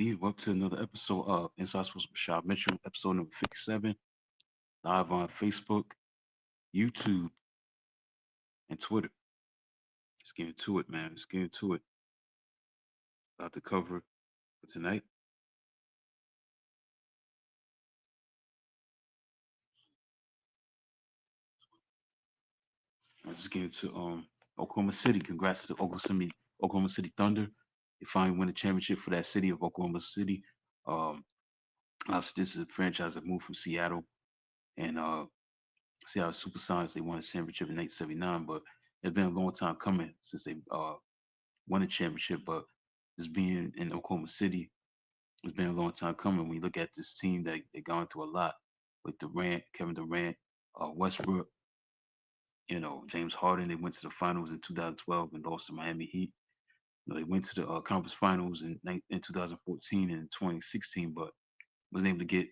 Welcome to another episode of Inside Sports with Rashad Mitchell, episode number 57, live on Facebook, YouTube, and Twitter. Let's get into it, man. Let's get into it. About to cover for tonight. Let's just get into Oklahoma City. Congrats to the Oklahoma City Thunder. They finally won the championship for that city of Oklahoma City. Um, Obviously, this is a franchise that moved from Seattle and Seattle Supersonics. They won the championship in 1979, but it's been a long time coming since they won a championship, but just being in Oklahoma City, it's been a long time coming. When you look at this team, they gone through a lot with Durant, Kevin Durant, Westbrook, James Harden. They went to the finals in 2012 and lost to Miami Heat. They went to the conference finals in 2014 and 2016, but wasn't able to get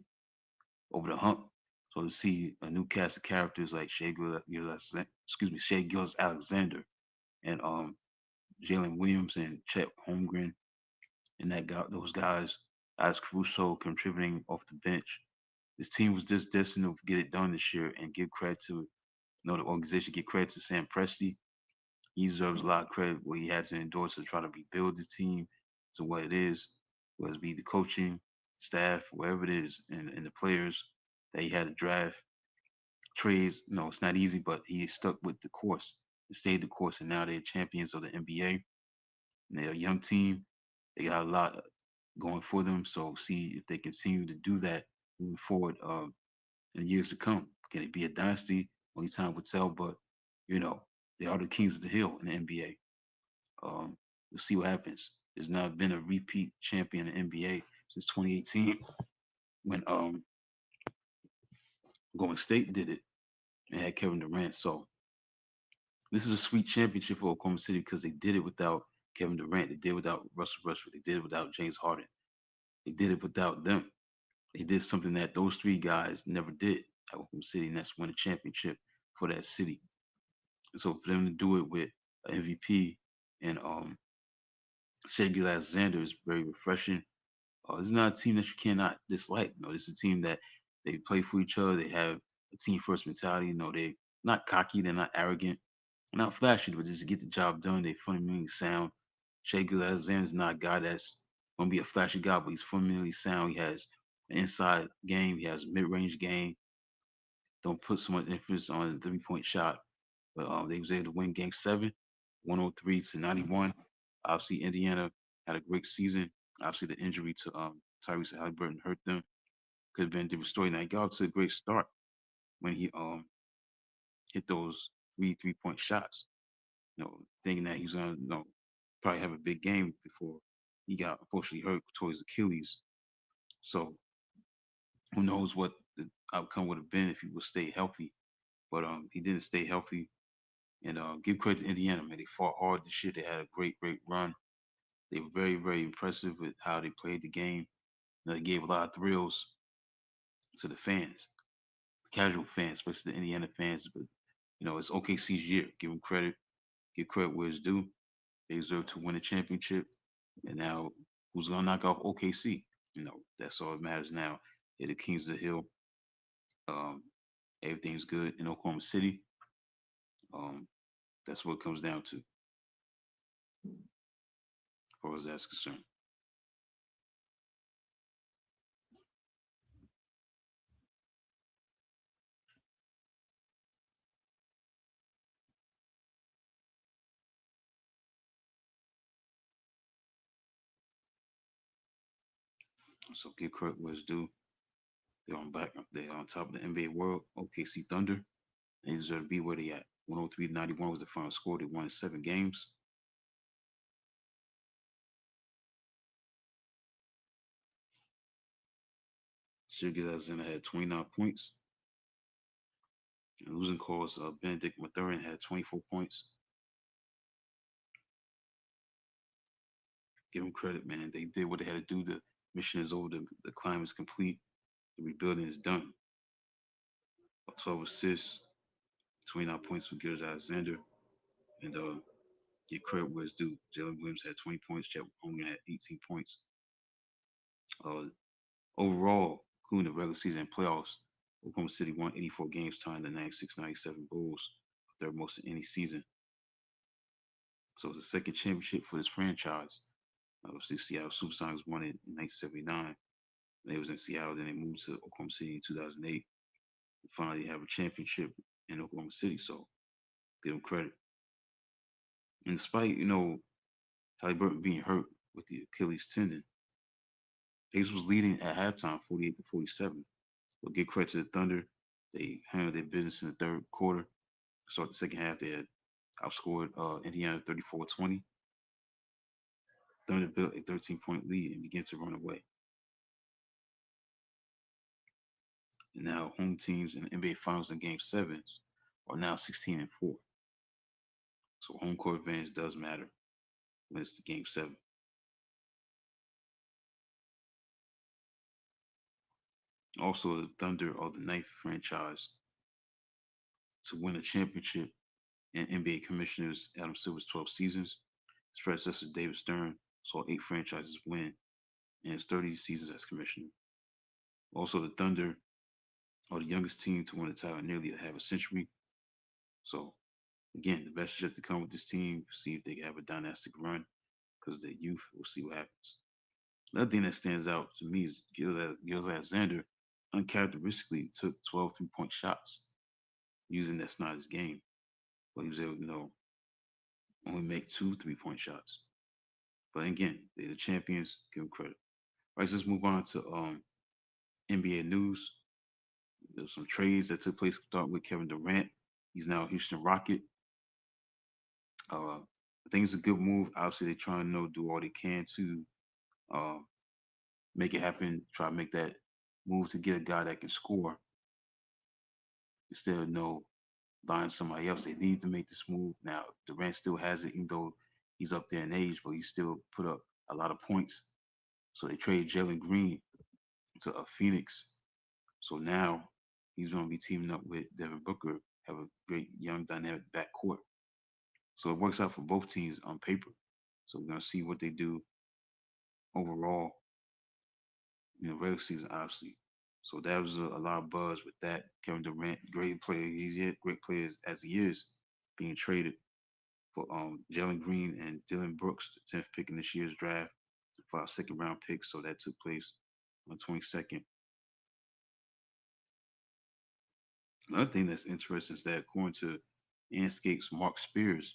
over the hump. So to see a new cast of characters like Shea Gillis Alexander and Jalen Williams and Chet Holmgren and those guys, as Caruso contributing off the bench. This team was just destined to get it done this year and give credit to the organization, give credit to Sam Presti. He deserves a lot of credit what he had to endure to try to rebuild the team to what it is, whether it be the coaching, staff, whatever it is, and the players that he had to draft. Trades, it's not easy, but he stuck with the course and stayed the course, and now they're champions of the NBA. And they're a young team. They got a lot going for them. So see if they continue to do that moving forward in years to come. Can it be a dynasty? Only time will tell. But you know they are the kings of the hill in the NBA. We'll see what happens. There's not been a repeat champion in the NBA since 2018 when Golden State did it and had Kevin Durant. So this is a sweet championship for Oklahoma City because they did it without Kevin Durant. They did it without Russell Westbrook. They did it without James Harden. They did it without them. They did something that those three guys never did at Oklahoma City, and that's win a championship for that city. So for them to do it with an MVP and Shea Alexander is very refreshing. This is not a team that you cannot dislike. This is a team that they play for each other. They have a team first mentality. They're not cocky. They're not arrogant. They're not flashy, but just to get the job done. They fundamentally sound. Shea Alexander is not a guy that's going to be a flashy guy, but he's fundamentally sound. He has an inside game. He has a mid-range game. Don't put so much emphasis on the three-point shot. But they was able to win Game 7, 103-91. Obviously, Indiana had a great season. Obviously, the injury to Tyrese Halliburton hurt them. Could have been a different story. Now, he got off to a great start when he hit those three-point shots. Thinking that he was going to probably have a big game before he got unfortunately hurt towards Achilles. So who knows what the outcome would have been if he would stay healthy. But he didn't stay healthy. And give credit to Indiana, man. They fought hard this year. They had a great run. They were very, very impressive with how they played the game. They gave a lot of thrills to the fans, casual fans, especially the Indiana fans. But it's OKC's year. Give them credit. Give credit where it's due. They deserve to win a championship. And now, who's gonna knock off OKC? That's all that matters now. They're the kings of the hill. Um, Everything's good in Oklahoma City. Um, that's what it comes down to, as far as that's concerned. So give credit where it's due. They're on back. They're on top of the NBA world. OKC Thunder. They deserve to be where they at. 103-91 was the final score. They won 7 games. Sugar Alexander had 29 points. And losing cause, Benedict Mathurin had 24 points. Give them credit, man. They did what they had to do. The mission is over. The climb is complete. The rebuilding is done. 12 assists, 29 points for Gilles Alexander. And get credit where it's due. Jalen Williams had 20 points. Chet Holmgren had 18 points. Uh, Overall, including the regular season and playoffs, Oklahoma City won 84 games, tying the 96-97 Bulls, third most in any season. So it's the second championship for this franchise. Obviously, Seattle Supersonics won it in 1979. They was in Seattle, then they moved to Oklahoma City in 2008. And finally, have a championship in Oklahoma City. So give them credit. And despite Halliburton being hurt with the Achilles tendon, Pacers was leading at halftime, 48-47. But give credit to the Thunder. They handled their business in the third quarter. Start the second half, they had outscored Indiana 34-20. Thunder built a 13-point lead and began to run away. And now home teams in the NBA Finals in Game Sevens are now 16-4. So home court advantage does matter when it's the Game Seven. Also, the Thunder are the ninth franchise to win a championship in NBA Commissioners Adam Silver's 12 seasons. His predecessor David Stern saw 8 franchises win in his 30 seasons as commissioner. Also, the Thunder are the youngest team to win the title in nearly a half a century. So, again, the best is yet to come with this team. See if they can have a dynastic run because the youth. We'll see what happens. Another thing that stands out to me is Gilles Alexander uncharacteristically took 12 3-point shots, using that's not his game. But he was able to only make 2 3-point shots. But again, they're the champions. Give them credit. All right, let's move on to NBA news. There's some trades that took place. Start with Kevin Durant. He's now a Houston Rocket. I think it's a good move. Obviously, they're trying to do all they can to uh, make it happen. Try to make that move to get a guy that can score instead of buying somebody else. They need to make this move now. Durant still has it, even though he's up there in age, but he still put up a lot of points. So they traded Jalen Green to Phoenix. So now he's going to be teaming up with Devin Booker, have a great young dynamic backcourt. So it works out for both teams on paper. So we're going to see what they do overall, regular season, obviously. So that was a lot of buzz with that. Kevin Durant, great player. He's yet great player as he is, being traded for Jalen Green and Dylan Brooks, the 10th pick in this year's draft, for our second round pick. So that took place on the 22nd. Another thing that's interesting is that according to Anscape's Mark Spears,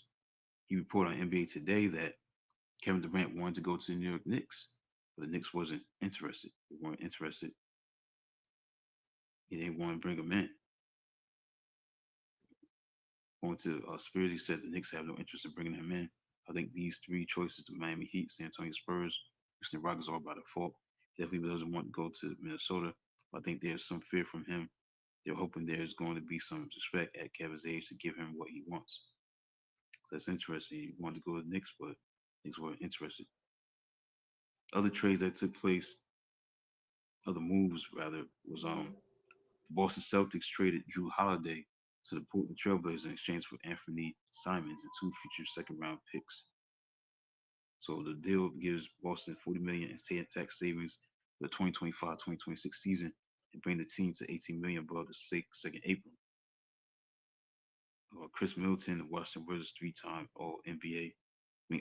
he reported on NBA Today that Kevin Durant wanted to go to the New York Knicks, but the Knicks wasn't interested. They weren't interested. He didn't want to bring him in. Going to Spears, he said the Knicks have no interest in bringing him in. I think these three choices: the Miami Heat, San Antonio Spurs, Houston Rockets, are by default. He definitely doesn't want to go to Minnesota. But I think there's some fear from him. They're hoping there's going to be some respect at Kevin's age to give him what he wants. So that's interesting. He wanted to go to the Knicks, but Knicks weren't interested. Other trades that took place, other moves rather, was the Boston Celtics traded Drew Holiday to the Portland Trailblazers in exchange for Anthony Simons and 2 future second round picks. So the deal gives Boston 40 million in tax savings for the 2025-2026 season and bring the team to 18 million above the second apron. Chris Middleton, the Washington Wizards three-time All NBA,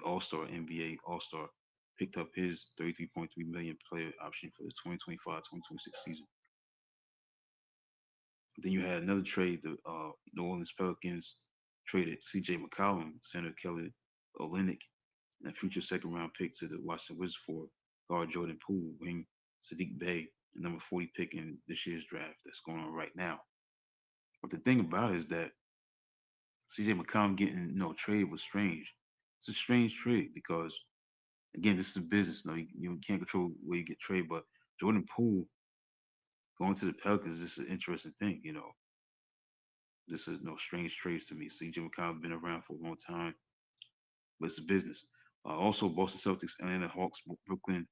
All-Star NBA All-Star, picked up his 33.3 million player option for the 2025-2026 season. Then you had another trade. The New Orleans Pelicans traded C.J. McCollum, center Kelly Olynyk, and a future second round pick to the Washington Wizards for guard Jordan Poole, wing Sadiq Bey, the number 40 pick in this year's draft that's going on right now. But the thing about it is that C.J. McCollum getting traded was strange. It's a strange trade because again, this is a business. You can't control where you get traded, but Jordan Poole going to the Pelicans is an interesting thing. This is no strange trades to me. CJ McCollum been around for a long time, but it's a business. Also, Boston Celtics, Atlanta Hawks, Brooklyn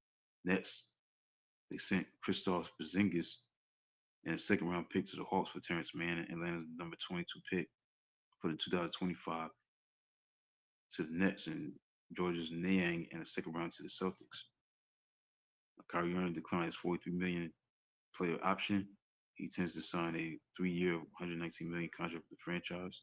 Nets. They sent Kristaps Porzingis and a second round pick to the Hawks for Terrence Mann and Atlanta's number 22 pick for the 2025 to the Nets and Georgia's Niang and a second round to the Celtics. Kyrie Irving declined his 43 million player option. He intends to sign a 3-year, 119 million contract with the franchise.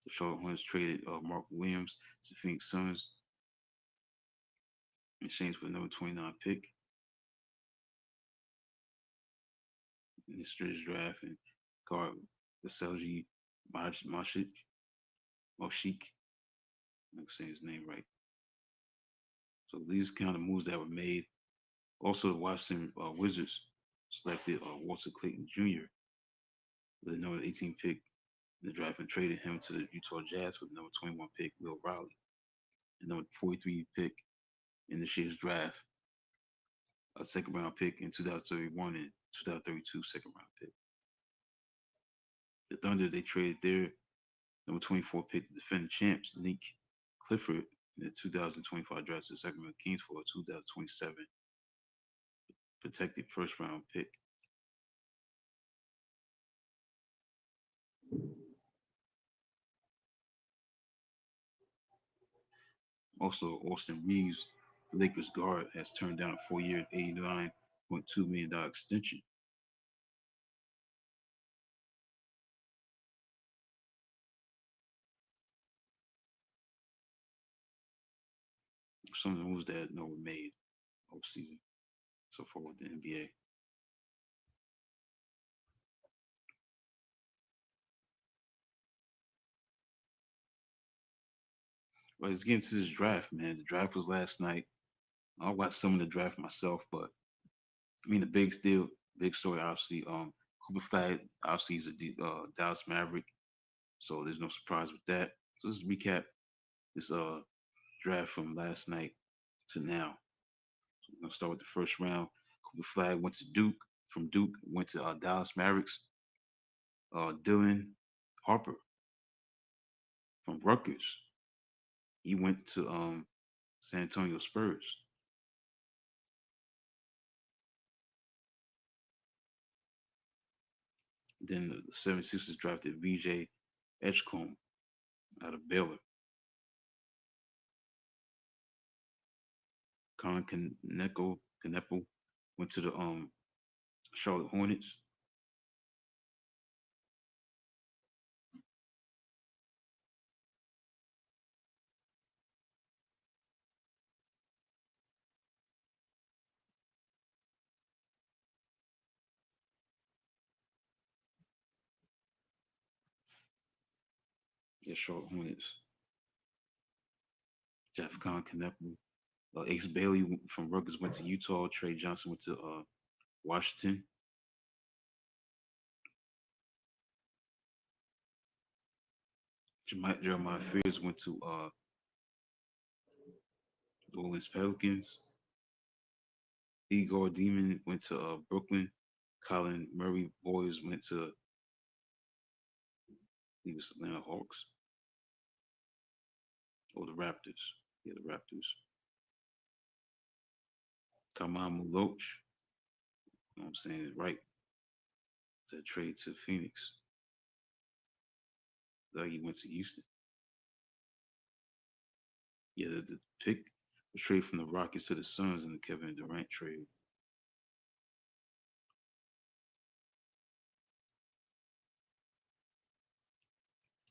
The Charlotte Hornets traded Mark Williams to Phoenix Suns in exchange for the number 29 pick in this year's draft and guard Vasilij Moshik. I'm saying his name right. So these kind of moves that were made. Also, the Washington Wizards selected Walter Clayton Jr. with the number 18 pick in the draft and traded him to the Utah Jazz for the number 21 pick, Will Riley, and number 43 pick in this year's draft, a second round pick in 2031 and 2032 second round pick. The Thunder, they traded their number 24 pick, the defending champs, Nick Clifford, in the 2025 draft to the Sacramento Kings for a 2027 protected first round pick. Also, Austin Reeves, the Lakers guard, has turned down a 4-year, $89.2 million extension. Some of the moves that were made offseason so far with the NBA. But let's get into this draft, man. The draft was last night. I watched some of the draft myself, but I mean the big story, obviously. Cooper Flag obviously is a Dallas Maverick, so there's no surprise with that. So let's recap this draft from last night to now. So we're gonna start with the first round. Cooper Flag went to Duke. From Duke, went to Dallas Mavericks. Dylan Harper from Rutgers. He went to San Antonio Spurs. Then the 76ers drafted VJ Edgecombe out of Baylor. Colin Kneppel went to the Charlotte Hornets. Yeah, Charlotte Hornets. Jeff Colin Kneppel. Ace Bailey from Rutgers went to Utah. Trey Johnson went to Washington. Jeremiah Fears went to New Orleans Pelicans. Igor Demon went to Brooklyn. Colin Murray Boys went to he was Atlanta Hawks or the Raptors. Yeah, the Raptors. Kamamu Loach, you know what I'm saying, right to trade to Phoenix. Like he went to Houston. Yeah, the pick was traded from the Rockets to the Suns in the Kevin Durant trade.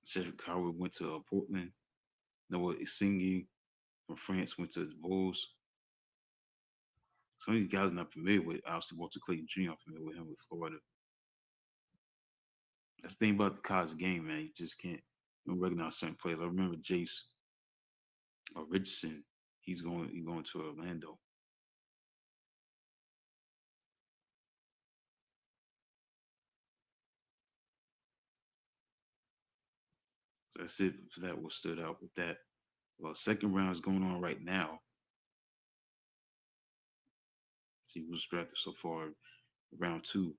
Cedric Howard went to Portland. Noah Isingi from France went to the Bulls. Some of these guys I'm not familiar with. Obviously, Walter Clayton Jr. I'm familiar with him with Florida. That's the thing about the college game, man. You just can't recognize certain players. I remember Jace Richardson. He's going to Orlando. So that's it for that. What stood out with that? Well, second round is going on right now. See who's drafted so far. Round two.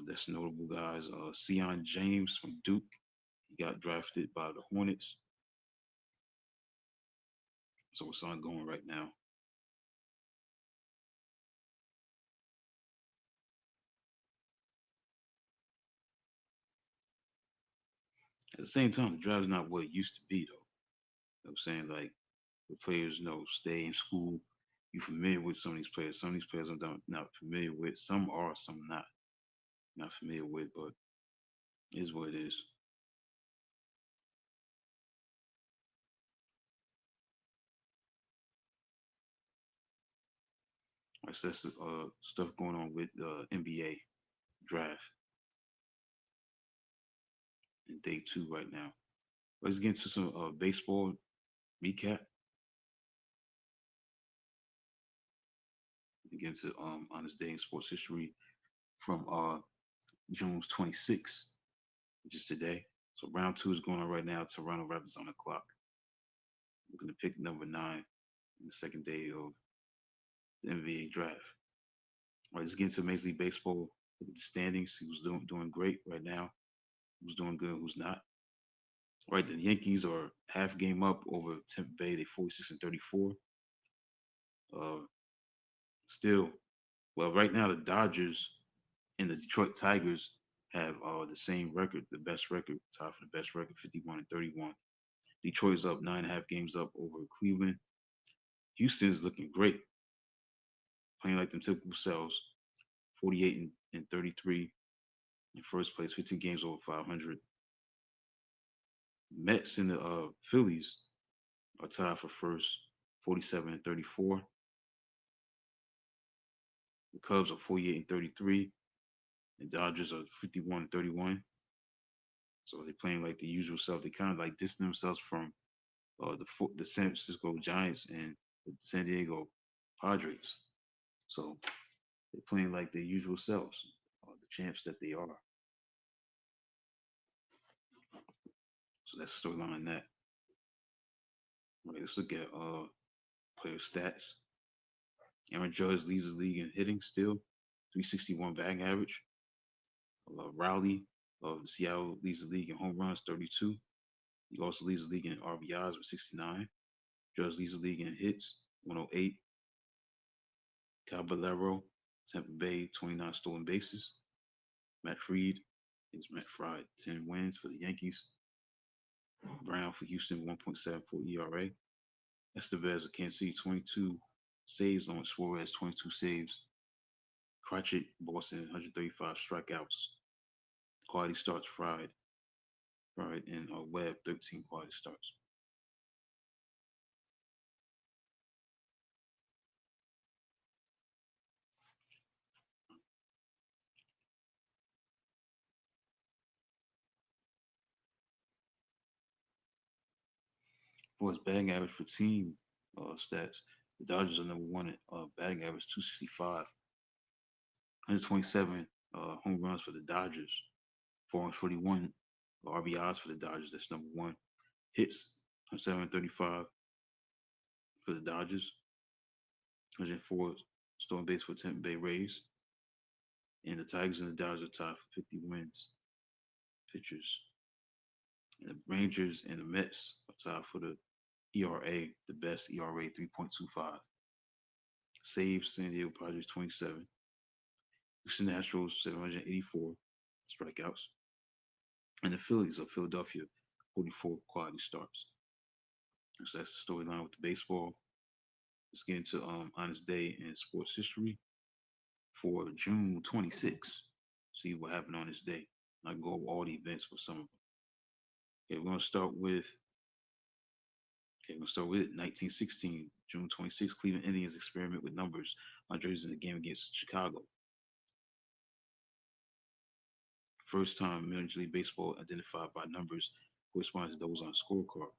That's notable guys. Sion James from Duke. He got drafted by the Hornets. So it's ongoing right now. At the same time, the draft's not what it used to be, though. You know what I'm saying? Like, the players, stay in school. You're familiar with some of these players. Some of these players I'm not familiar with. Some are, some not familiar with, but it is what it is. Like, so that's stuff going on with the NBA draft in day two right now. Let's get into some baseball recap. We get into on this day in sports history from June 26th, which is today. So round two is going on right now. Toronto Raptors on the clock. We're going to pick number nine in the second day of the NBA draft. All right, let's get into Major League Baseball. Look at the standings. Who's doing great right now? Who's doing good? Who's not? All right, the Yankees are half game up over Tampa Bay. They 46 and 34. Uh, still, well, right now the Dodgers and the Detroit Tigers have the same record, the best record, tied for the best record, 51 and 31. Detroit's up 9.5 games up over Cleveland. Houston's looking great, playing like them typical selves, 48 and 33 in first place, 15 games over 500. Mets and the Phillies are tied for first, 47 and 34. The Cubs are 48 and 33. The Dodgers are 51 and 31. So they're playing like the usual self. They kind of like distance themselves from the San Francisco Giants and the San Diego Padres. So they're playing like their usual selves, the champs that they are. So that's the storyline on that. All right, let's look at player stats. Aaron Judge leads the league in hitting still, 361 batting average. Rowley of Seattle leads the league in home runs, 32. He also leads the league in RBIs with 69. Judge leads the league in hits, 108. Caballero, Tampa Bay, 29 stolen bases. Matt Fried is Matt Fried, 10 wins for the Yankees. Brown for Houston, 1.74 ERA. Estevez of Kansas City, 22 saves. Lawrence Suarez, 22 saves. Cratchit, Boston, 135 strikeouts. Quality starts, Fried, and Webb, 13 quality starts. For his batting average for team stats, the Dodgers are number one at batting average 265, 127 home runs for the Dodgers, 441 RBIs for the Dodgers. That's number one. Hits 735 for the Dodgers, 104 stolen base for Tampa Bay Rays, and the Tigers and the Dodgers are tied for 50 wins. Pitchers, and the Rangers and the Mets are tied for the ERA, the best ERA, 3.25. Saves, San Diego Padres 27. Houston Astros 784 strikeouts. And the Phillies of Philadelphia 44 quality starts. So that's the storyline with the baseball. Let's get into Honest Day in sports history for June 26th. See what happened on this day. I go over all the events for some of them. Okay, we're gonna start with 1916, June 26th. Cleveland Indians experiment with numbers on jerseys in the game against Chicago. First time Major League Baseball identified by numbers corresponding to those on a scorecard.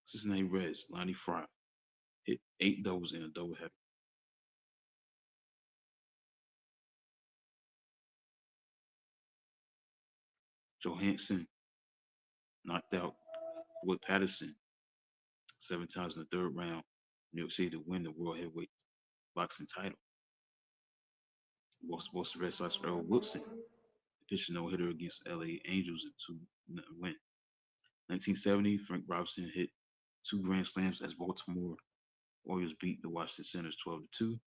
Cincinnati Reds, Lonnie Fry hit 8 doubles in a doubleheader. Johansson knocked out Wood Patterson 7 times in the third round, New York City to win the World Heavyweight Boxing title. Boston Red Sox Earl Wilson pitched a no-hitter against LA Angels in 2-0 win. 1970, Frank Robinson hit two grand slams as Baltimore Warriors beat the Washington Senators 12-2.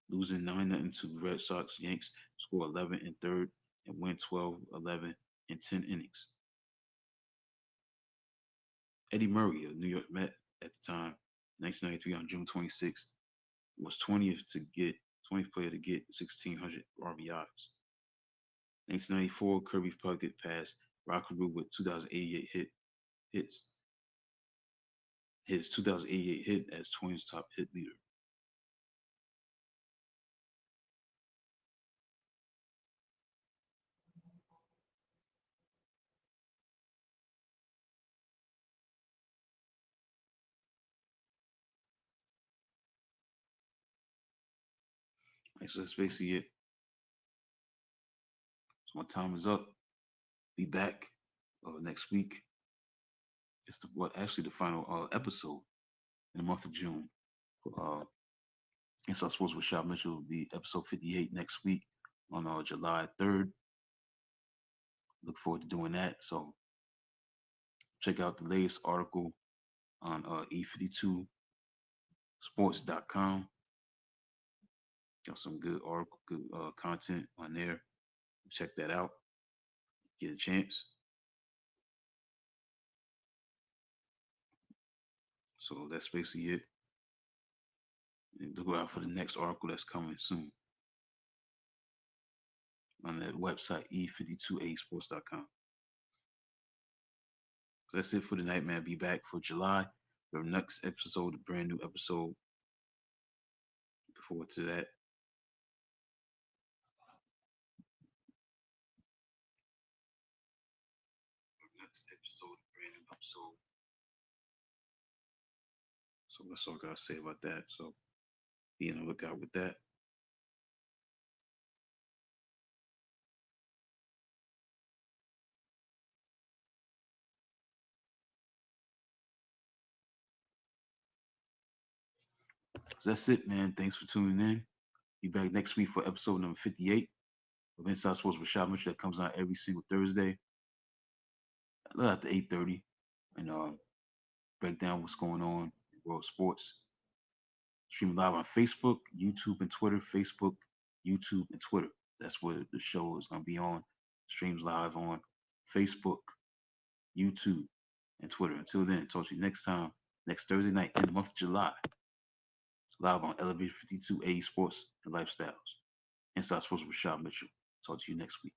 Losing 9-0 to the Red Sox. Yanks score 11 in third and win 12-11 in 10 innings. Eddie Murray, a New York Met at the time, 1993 on June 26th, was 20th player to get 1,600 RBIs. 1994, Kirby Puckett passed Rockaroo with 2088 hits. His 2088 hit as Twins top hit leader. So that's basically it. So my time is up. Be back next week. It's the final episode in the month of June. Inside Sports with Rashad Mitchell will be episode 58 next week on July 3rd. Look forward to doing that. So check out the latest article on e52sports.com. Got some good article, good content on there. Check that out. Get a chance. So that's basically it. And look out for the next article that's coming soon on that website, e52asports.com. So that's it for tonight, man. Be back for July. The next episode, a brand new episode. Look forward to that. Next episode, a brand new episode. So that's all I gotta say about that. So be on the lookout with that. So that's it, man. Thanks for tuning in. Be back next week for episode number 58 of Inside Sports with Rashad Mitchell that comes out every single Thursday after 8:30, and break down what's going on in world sports. Stream live on Facebook, YouTube, and Twitter. Facebook, YouTube, and Twitter. That's where the show is going to be on. Streams live on Facebook, YouTube, and Twitter. Until then, talk to you next time, next Thursday night in the month of July. It's live on Elevator 52A Sports and Lifestyles. Inside Sports with Rashad Mitchell. Talk to you next week.